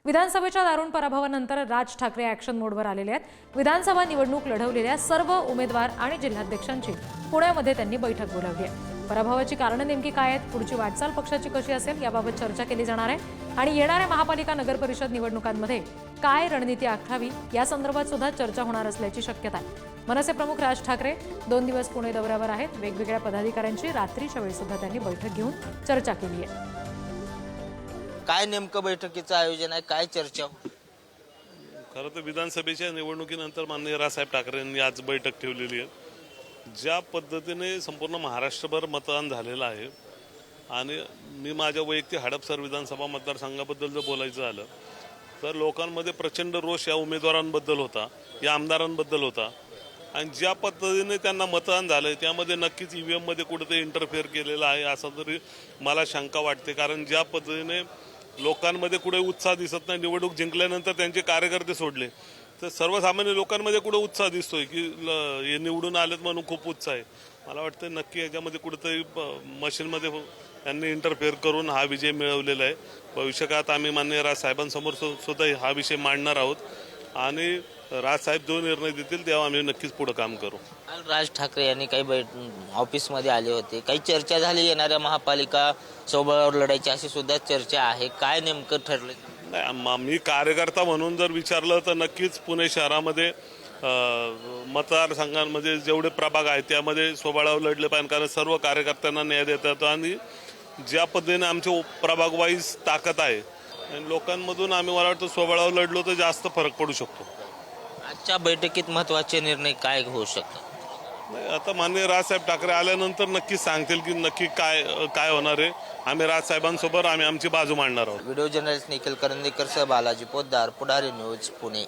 विधानसभेच्या दारुण पराभवानंतर राज ठाकरे ॲक्शन मोडवर आलेले आहेत। विधानसभा निवडणूक लढवलेल्या सर्व उमेदवार आणि जिल्हाध्यक्षांची पुण्यामध्ये त्यांनी बैठक बोलावली आहे। पराभवाची कारणं नेमकी काय आहेत, पुढची वाटचाल पक्षाची कशी असेल याबाबत चर्चा केली जाणार आहे आणि येणाऱ्या महापालिका नगर परिषद निवडणुकांमध्ये काय रणनीती आखावी या संदर्भात सुद्धा चर्चा होणार असल्याची शक्यता आहे। मनसे प्रमुख राज ठाकरे 2 दिवस पुणे दौऱ्यावर आहेत। वेगवेगळ्या पदाधिकाऱ्यांची रात्रीच्या वेळी सुद्धा त्यांनी बैठक घेऊन चर्चा केली आहे। काय नेमकं बैठकीचं आयोजन आहे, काय चर्चा? खरं तर विधानसभेच्या निवडणुकीनंतर माननीय राजसाहेब ठाकरे यांनी आज बैठक ठेवलेली आहे। ज्या पद्धतीने संपूर्ण महाराष्ट्रभर मतदान झालेलं आहे आणि मी माझ्या वैयक्तिक हडपसर विधानसभा मतदारसंघाबद्दल जर बोलायचं झालं तर लोकांमध्ये प्रचंड रोष या उमेदवारांबद्दल होता, या आमदारांबद्दल होता आणि ज्या पद्धतीने त्यांना मतदान झालं त्यामध्ये नक्कीच EVM मध्ये कुठेतरी इंटरफेअर केलेला आहे असं तरी मला शंका वाटते। कारण ज्या पद्धतीने लोकांमध्ये कुठे उत्साह दिसत नाही, निवडणूक जिंकल्यानंतर त्यांचे कार्यकर्ते सोडले तर सर्वसामान्य लोकांमध्ये कुठे उत्साह दिसतोय की हे निवडून आलेत म्हणून खूप उत्साह आहे। मला वाटतं नक्की याच्यामध्ये कुठेतरी मशीनमध्ये त्यांनी इंटरफेअर करून हा विजय मिळवलेला आहे। भविष्यकाळात आम्ही माननीय राजसाहेबांसमोर सुद्धा हा विषय मांडणार आहोत आणि राजसाहेब जो निर्णय देतील तेव्हा आम्ही नक्कीच पुढे काम करू। राज ठाकरे यांनी काही ऑफिसमध्ये आले होते, काही चर्चा झाली येणाऱ्या महापालिका सोबळावर लढायची अशी सुद्धा चर्चा आहे, काय नेमकं ठरलं? नाही, मी कार्यकर्ता म्हणून जर विचारलं तर नक्कीच पुणे शहरामध्ये मतदारसंघांमध्ये जेवढे प्रभाग आहेत त्यामध्ये सोबळावर लढले पाहिजे, कारण सर्व कार्यकर्त्यांना न्याय देता येतो आणि ज्या पद्धतीने आमचे प्रभाग वाईज ताकद आहे आणि लोकांमधून आम्ही मला वाटतं सोबळावर लढलो तर जास्त फरक पडू शकतो। आजच्या बैठकीत महत्त्वाचे निर्णय काय होऊ शकतात? आता माननीय राजसाहेब ठाकरे आल्यानंतर नक्कीच सांगतील की नक्की काय होणार आहे। आम्ही राजसाहेबांसोबत आमची बाजू मांडणार आहोत। व्हिडिओ जर्नलिस्ट निखिल करंदीकर सह बालाजी पोद्दार, पुढारी न्यूज, पुणे।